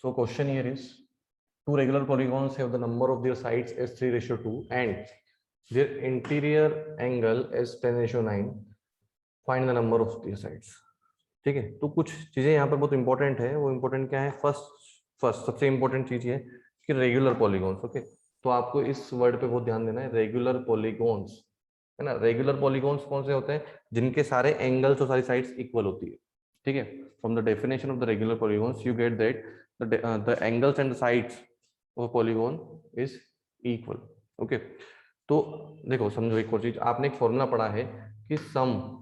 So question here is, two regular polygons have the number of their sides as 3:2 and their interior angle as 10:9. Find the number of their sides. ठीक है, तो कुछ चीजें यहाँ पर बहुत important है। वो इंपॉर्टेंट क्या है? फर्स्ट सबसे इंपॉर्टेंट चीज है कि रेगुलर पॉलीगॉन्स। ओके, तो आपको इस वर्ड पे बहुत ध्यान देना है, रेगुलर पॉलीगॉन्स, है ना। रेगुलर पॉलीगॉन्स कौन से होते हैं? जिनके सारे एंगल्स और सारी साइड्स इक्वल होती है। ठीक है, from the definition of the regular polygons you get that the angles and the sides of polygon is equal. Okay, तो देखो समझो एक और चीज, आपने एक फॉर्मूला पढ़ा है कि सम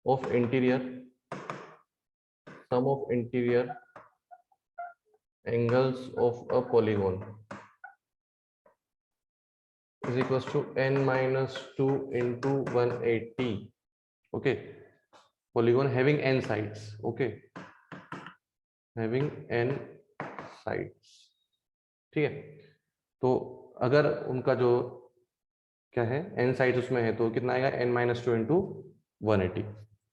of interior angles of a polygon is equals to n minus 2 into 180. Okay, polygon having n sides. Okay, having n sides. ठीक है, तो अगर उनका जो क्या है n साइड्स उसमें है तो कितना आएगा? n minus 2 into 180.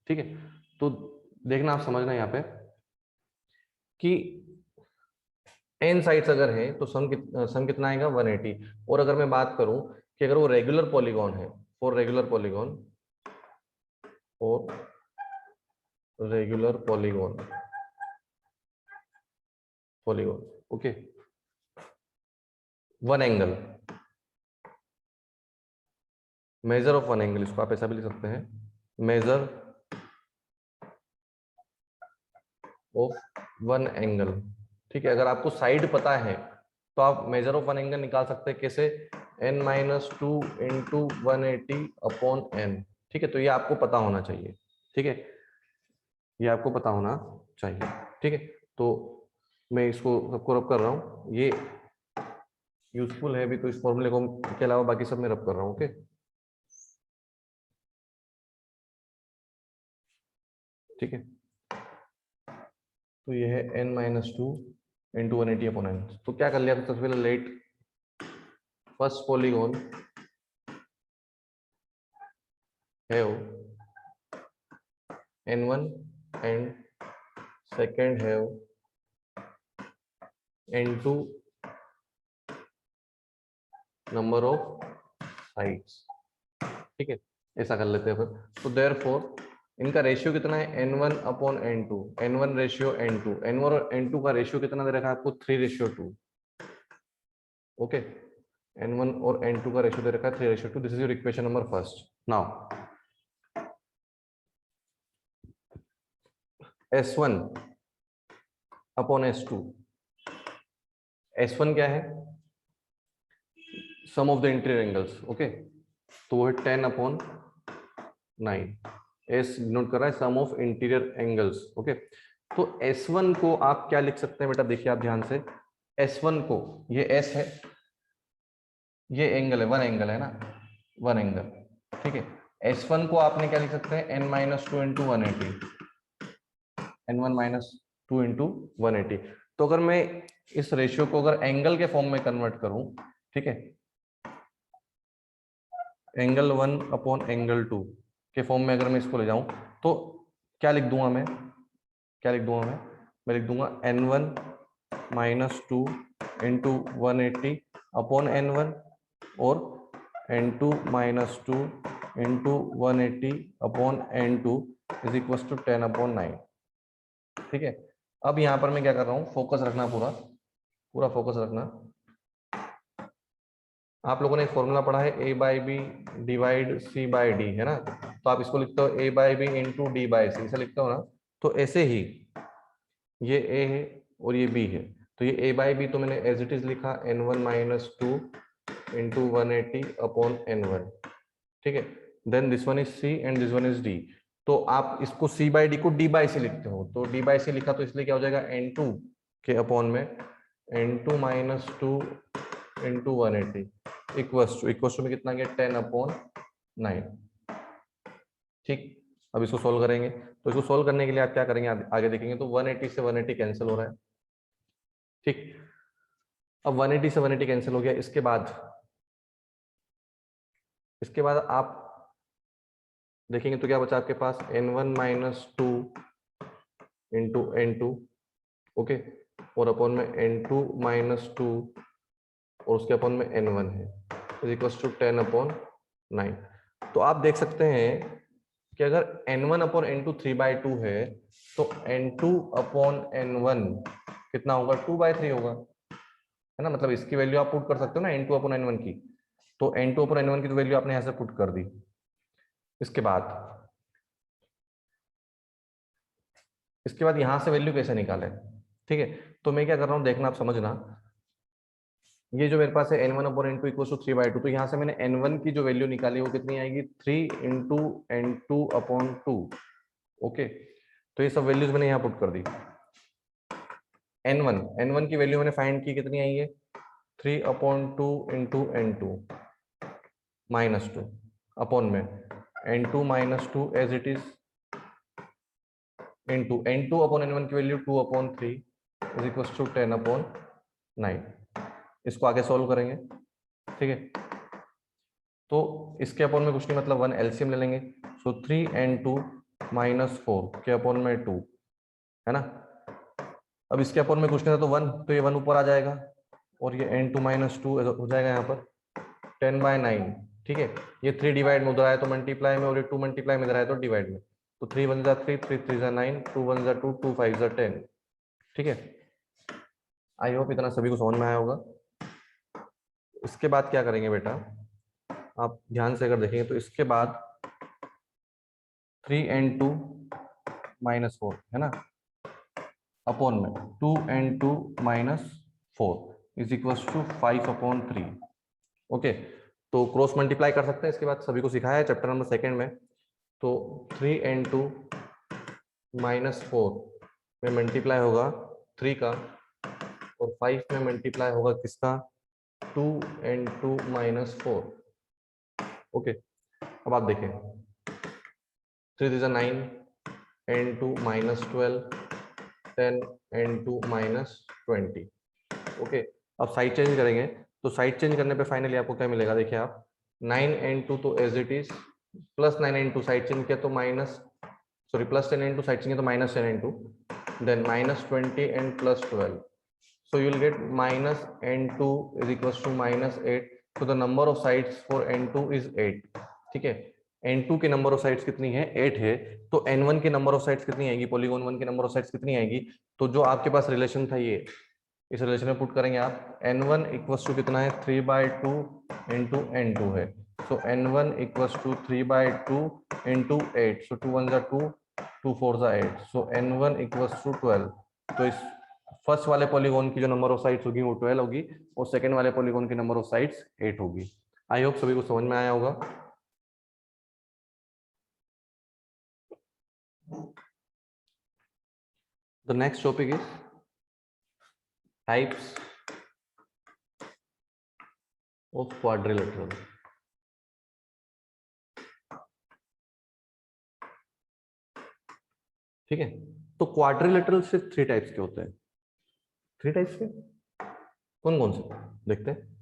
ठीक है, तो देखना, आप समझना यहाँ पे कि n साइड्स अगर है तो सम कितना आएगा? 180। और अगर मैं बात करूं कि अगर वो रेगुलर पॉलीगॉन है, for regular polygon okay, one angle, measure of one angle, इसको आप ऐसा भी लिख सकते हैं, मेजर ऑफ वन एंगल। ठीक है, अगर आपको साइड पता है तो आप मेजर ऑफ वन एंगल निकाल सकते हैं। कैसे? n minus 2 into 180 upon n। ठीक है, तो ये आपको पता होना चाहिए। ठीक है, ये आपको पता होना चाहिए। ठीक है, तो मैं इसको सबको रब कर रहा हूँ, ये यूजफुल है भी, तो इस फॉर्मूले को के अलावा बाकी सब मैं रब कर रहा हूँ। ओके, ठीक है, तो ये है n minus 2 into 180 upon n। तो क्या कर लिया? तो सबसे पहले let first polygon have n1 and second have n2 number of sides। ठीक है, ऐसा कर लेते हैं फिर। तो देयरफॉर इनका रेशियो कितना है? n1 upon n2, n1 ratio n2, n1 और n2 का रेशियो कितना दे रखा है आपको? 3:2। ओके, n1 और n2 का रेशियो दे रखा है 3:2। This is your equation number first. Now S1 upon S2, S1 क्या है? Sum of the interior angles. Okay, तो वो है 10 अपॉन 9। एस नोट कर रहा है sum of interior angles. Okay, तो S1 को आप क्या लिख सकते हैं बेटा? देखिए आप ध्यान से, S1 को, ये S है, ये एंगल है, वन एंगल है ना, वन एंगल। ठीक है, S1 को आपने क्या लिख सकते हैं? n minus 2 into 180, n1 minus 2 into 180। तो अगर मैं इस रेशियो को अगर एंगल के फॉर्म में कन्वर्ट करूं, ठीक है, एंगल 1 अपॉन एंगल 2 के फॉर्म में अगर मैं इसको ले जाऊं तो क्या लिख दूंगा मैं? क्या लिख दूंगा मैं लिख दूंगा n1 minus 2 into 180 upon n1 और n2 minus 2 into 180 upon n2 is equal to 10 upon 9। ठीक है, अब यहां पर मैं क्या कर रहा हूं? फोकस रखना, पूरा पूरा फोकस रखना। आप लोगों ने एक फॉर्मूला पढ़ा है a by b divide c by d, है ना। तो आप इसको लिखते हो a by b into d by c, ऐसा लिखते हो ना। तो ऐसे ही ये a है और ये b है, तो ये a बाई बी तो मैंने एज इट इज लिखा n1 minus 2 into 180 upon n1। ठीक है, then this one is c and this one is d। तो आप इसको c बाई डी को d बाई सी लिखते हो, तो d बाई सी लिखा तो इसलिए क्या हो जाएगा? n2 के अपॉन में n2 minus 2 into 180 equals to में कितना गया? 10 अपॉन 9। ठीक, अब इसको सोल्व करेंगे, तो इसको सोल्व करने के लिए आप क्या करेंगे आगे देखेंगे। तो 180 से 180 कैंसिल हो रहा है। ठीक, अब 180 से 180 कैंसिल हो गया। इसके बाद आप देखेंगे तो क्या बचा आपके पास? n1 minus 2 into n2 okay, और अपॉन में n2 माइनस 2 और उसके अपॉन में n1 है, इज इक्वल टू 10 अपॉन 9। तो आप देख सकते हैं कि अगर n1 अपॉन n2 3/2 है तो n2 अपॉन n1 कितना होगा, 2/3 होगा, है ना। मतलब इसकी वैल्यू आप पुट कर सकते हो ना n2 अपॉन n1 की, तो n2 अपॉन n1 की तो वैल्यू आपने यहां से पुट कर दी। इसके बाद यहां से वैल्यू कैसे निकाले, ठीक है। तो मैं क्या कर रहा हूं, देखना, आप समझना। ये जो मेरे पास है n1 upon n2 equal to 3/2, तो यहाँ से मैंने n1 की जो वैल्यू निकाली वो कितनी आएगी, 3 इंटू n2 अपॉन 2। ओके, तो ये सब वैल्यूज मैंने यहाँ पुट कर दी। n1 की वैल्यू मैंने फाइंड की, कितनी आई है, 3 upon 2 into n2 minus 2 upon में n2 minus 2 as it is into n2 upon n1 की value 2 upon 3 is equal to 10 upon 9। इसको आगे सॉल्व करेंगे, ठीक है। तो इसके अपॉन में कुछ नहीं, मतलब 1 एलसीएम ले लेंगे। सो 3n2 माइनस 4 के अपॉन में 2, है ना। अब इसके अपॉन में कुछ नहीं था तो 1, तो ये 1 ऊपर आ जाएगा और ये n2 माइनस 2 हो जाएगा यहाँ पर 10/9, ठीक है। ये 3 डिवाइड में उधर आया तो मल्टीप्लाई में, और ये 2 मल्टीप्लाई में इधर आया तो डिवाइड में। तो 3 1 जा 3, 3 3 जा 9, 2 1 जा 2, 2 5 जा 10, ठीक है। आई होप इतना सभी को समझ में आया होगा। इसके बाद क्या करेंगे बेटा, आप ध्यान से अगर देखेंगे तो इसके बाद 3n2 माइनस 4, है ना, अपॉन में 2n2 minus 4 is equal to 5 upon 3। Okay, तो क्रॉस मल्टीप्लाई कर सकते हैं, इसके बाद सभी को सिखाया है चैप्टर नंबर 2 में। तो 3n2 माइनस 4 में मल्टीप्लाई होगा 3 का, और 5 में मल्टीप्लाई होगा किसका, 2n2 माइनस 4। ओके, अब आप देखें, 3 3 9, n2 minus 12, 10 n2 minus 20। Okay, अब साइड चेंज करेंगे, तो साइड चेंज करने पे फाइनली आपको क्या मिलेगा, देखिए आप 9n2 तो as it is, plus 9n2 side change किया तो minus, sorry plus 10n2 side change किया तो minus 10n2, then minus 20 and plus 12, so you will get minus n2 is equals to minus 8, so the number of sides for n2 is 8, ठीक है। n2 की number of sides कितनी है, 8 है, तो n1 की नंबर ऑफ साइड्स कितनी आएगी, पॉलीगॉन 1 की नंबर ऑफ साइड्स कितनी आएगी, तो जो आपके पास रिलेशन था ये, इस रिलेशन में पुट करेंगे आप, n1 इक्वल्स टू कितना है, 3/2 इंटू n2 है, सो n1 इक्वल्स टू 3/2 इंटू 8, सो 2 1 जा 2, 2 4 जा 8, सो n1 इक्वल्स टू 12। तो इस फर्स्ट वाले पॉलीगॉन की जो नंबर ऑफ साइड्स होगी वो 12 होगी, और सेकंड वाले पॉलीगॉन की नंबर ऑफ साइड्स 8 होगी। आई होप सभी को समझ में आया होगा। The next topic is types of quadrilateral. ठीक है, तो क्वाड्रिलेटरल से 3 टाइप्स के होते हैं। 3 टाइप्स के कौन कौन से, देखते हैं।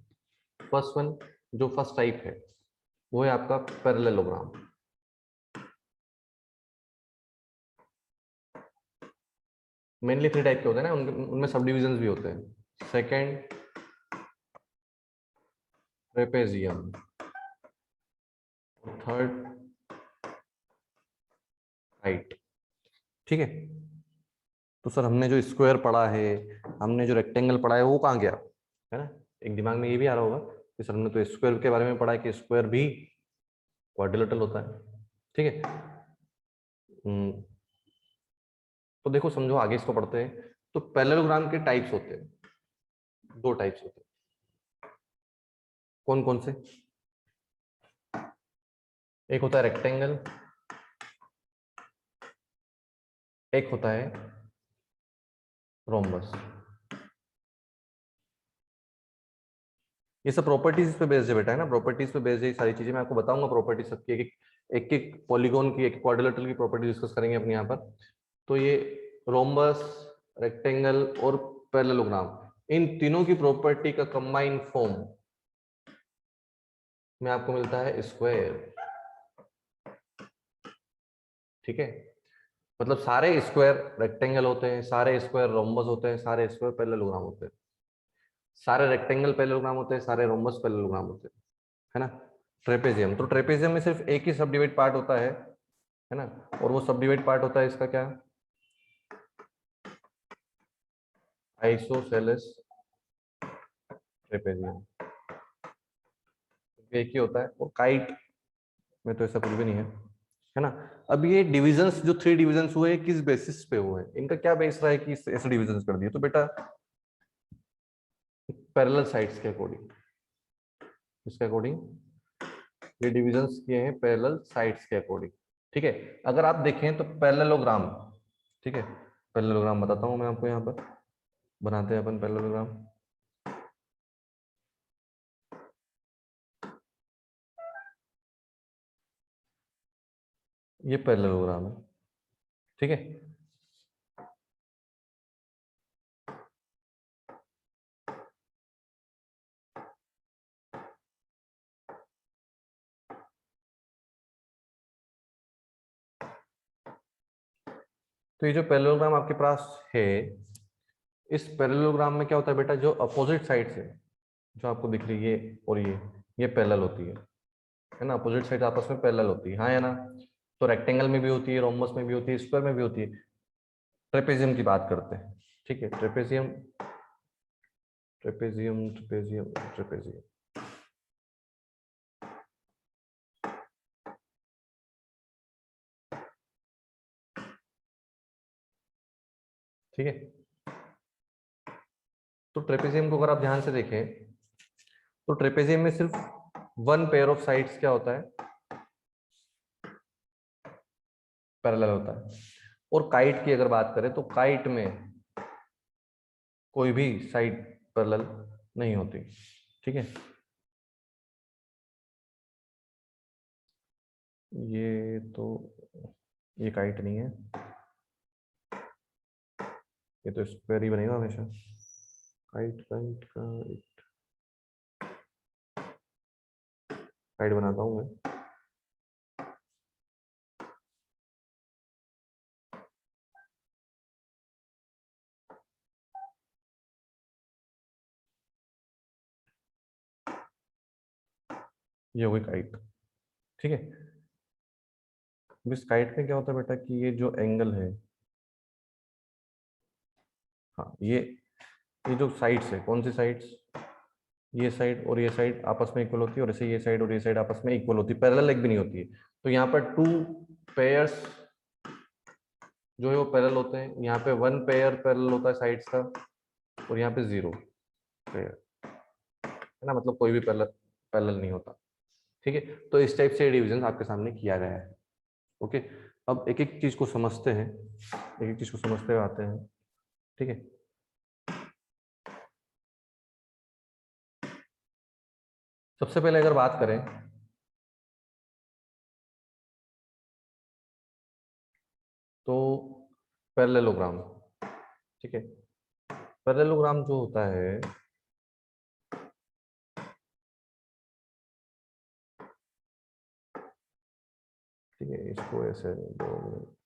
फर्स्ट वन, जो फर्स्ट टाइप है वो है आपका पैरेललोग्राम। मेनली 3 टाइप के होते हैं ना, उनमें सब डिविजन भी होते हैं। सेकंड ट्रेपेजियम, थर्ड राइट, ठीक है। तो सर हमने जो स्क्वायर पढ़ा है, हमने जो रेक्टेंगल पढ़ा है वो कहाँ गया, है ना। एक दिमाग में ये भी आ रहा होगा कि सर हमने तो स्क्वायर के बारे में पढ़ा है कि स्क्वायर भी क्वाड्रिलेटरल होता है, ठीक है। तो देखो समझो, आगे इसको पढ़ते हैं। तो पैरेललोग्राम के टाइप्स होते हैं, 2 टाइप्स होते हैं। कौन कौन से, एक होता है रेक्टेंगल, एक होता है रोम्बस। ये सब प्रॉपर्टीज पे बेस्ड है बेटा, है ना, प्रॉपर्टीज पे बेस्ड है सारी चीजें। मैं आपको बताऊंगा प्रॉपर्टीज सबकी, एक एक पॉलीगॉन की, एक क्वाड्रिलेटरल की प्रॉपर्टी डिस्कस करेंगे अपने यहाँ पर। तो ये रोम्बस, रेक्टेंगल और पैरेललोग्राम, इन तीनों की प्रॉपर्टी का कंबाइन फॉर्म में आपको मिलता है स्क्वायर, ठीक है। मतलब सारे स्क्वायर रेक्टेंगल होते हैं, सारे स्क्वायर रोम्बस होते हैं, सारे स्क्वायर पैरेललोग्राम होते हैं, सारे रेक्टेंगल पैरेललोग्राम होते हैं, सारे रोम्बस पैरेललोग्राम होते हैं, है ना। ट्रेपेजियम, तो ट्रेपेजियम में सिर्फ एक ही सब डिवाइड पार्ट होता है ना, और वो सब डिवाइड पार्ट होता है इसका क्या, आइसोसेलेस ट्रेपेजियम, एक ही होता है। और काइट में तो ऐसा कुछ भी नहीं है ना। अब ये डिविजन्स जो 3 डिविजन्स हुए किस बेसिस पे हुए, इनका क्या बेस रहा है कि ऐसे डिविजन्स कर दिए, तो बेटा पैरेलल साइड्स के अकॉर्डिंग, इसके अकॉर्डिंग ये डिविजन्स किए हैं पैरेलल साइड्स के अकॉर्डिंग। ठीक है, अगर आप देखें तो पैरेललोग्राम, ठीक है, पैरेललोग्राम बताता हूं मैं आपको, यहाँ पर बनाते हैं अपन पैरेललोग्राम। ये पैरेललोग्राम है, ठीक है। तो ये जो पैरेललोग्राम आपके पास है, इस पैरेललोग्राम में क्या होता है बेटा, जो अपोजिट साइड्स है जो आपको दिख रही है और ये पैरेलल होती है ना, अपोजिट साइड आपस में पैरेलल होती है, हाँ या ना। तो रेक्टेंगल में भी होती है, रोम्बस में भी होती है, स्क्वायर में भी होती है। ट्रेपेजियम की बात करते हैं, ठीक है, ट्रेपेजियम ट्रेपेजियम ट्रेपेजियम ट्रेपेजियम, ठीक है। तो ट्रेपेजियम को अगर आप ध्यान से देखें तो ट्रेपेजियम में सिर्फ वन पेयर ऑफ साइड्स क्या होता है, पैरेलल होता है। और काइट की अगर बात करें तो काइट में कोई भी साइड पैरेलल नहीं होती, ठीक है। ये तो ये काइट नहीं है, ये तो स्क्वायर ही बनेगा हमेशा। काइट काइट काइट काइट बनाता हूँ मैं। ये हो गई काइट, ठीक है। इस काइट में क्या होता है बेटा कि ये जो एंगल है, हाँ ये जो साइड्स है, कौन सी साइड्स, ये साइड और ये साइड आपस में इक्वल होती है, और ऐसे ये साइड और ये साइड आपस में इक्वल होती है, पैरेलल एक भी नहीं होती है। तो यहाँ पर 2 पेयर्स जो है वो पैरेलल होते हैं, यहाँ पे 1 पेयर पैरेलल होता है साइड्स का, और यहाँ पे 0 पेयर, है ना, मतलब कोई भी पैरेलल पैरेलल नहीं होता, ठीक है। तो इस टाइप से डिवीजन आपके सामने किया गया है, ओके। अब एक एक चीज को समझते हैं, एक एक चीज को समझते हुए आते हैं, ठीक है। सबसे पहले अगर बात करें तो पैरेललोग्राम, ठीक है। पैरेललोग्राम जो होता है, ठीक है, इसको ऐसे दो,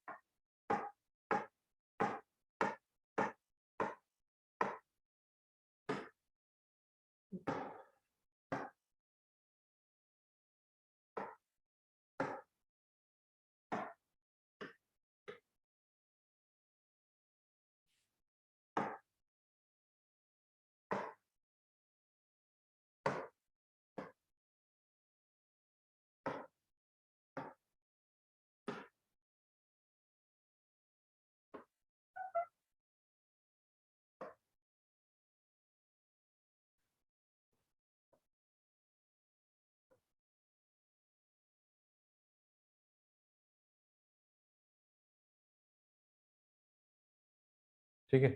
ठीक है।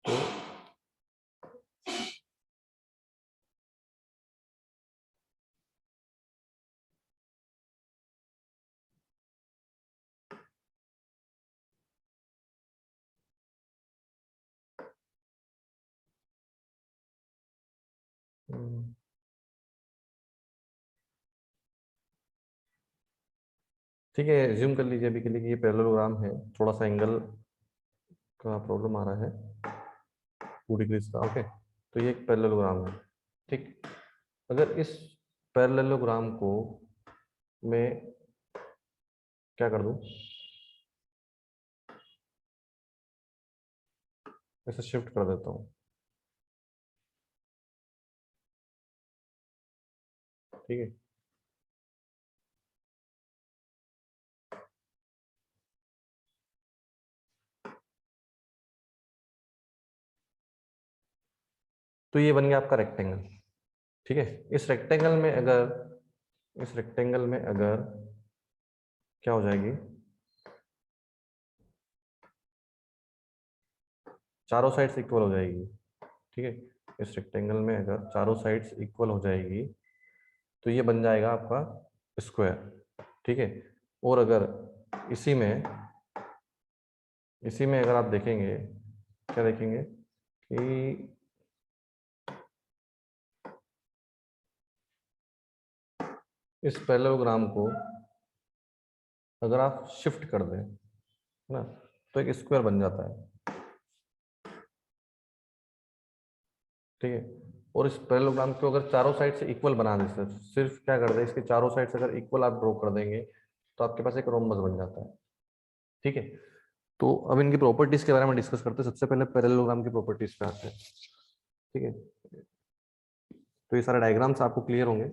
तो हम्म, ठीक है, एज्यूम कर लीजिए अभी के लिए कि ये पैरेललोग्राम है, थोड़ा सा एंगल का प्रॉब्लम आ रहा है 2 डिग्रीज का। ओके, तो ये एक पैरेललोग्राम है। ठीक, अगर इस पैरेललोग्राम को मैं क्या कर दूं, ऐसे शिफ्ट कर देता हूँ। ठीक है, तो ये बन गया आपका रेक्टेंगल। ठीक है, इस रेक्टेंगल में अगर क्या हो जाएगी, चारों साइड्स इक्वल हो जाएगी। ठीक है, इस रेक्टेंगल में अगर चारों साइड्स इक्वल हो जाएगी तो ये बन जाएगा आपका स्क्वायर। ठीक है, और अगर इसी में अगर आप देखेंगे, क्या देखेंगे कि इस पैरेललोग्राम को अगर आप शिफ्ट कर दें, है ना, तो एक स्क्वायर बन जाता है। ठीक है, और इस पैरेललोग्राम को अगर चारों साइड से इक्वल बना दें, सिर्फ क्या कर दें, इसके चारों साइड से अगर इक्वल आप ड्रॉ कर देंगे तो आपके पास एक रोम्बस बन जाता है। ठीक है, तो अब इनकी प्रॉपर्टीज के बारे में डिस्कस करते हैं। सबसे पहले पैरेललोग्राम की प्रॉपर्टीज पे आते हैं। ठीक है, तो ये सारे डायग्राम्स आपको क्लियर होंगे।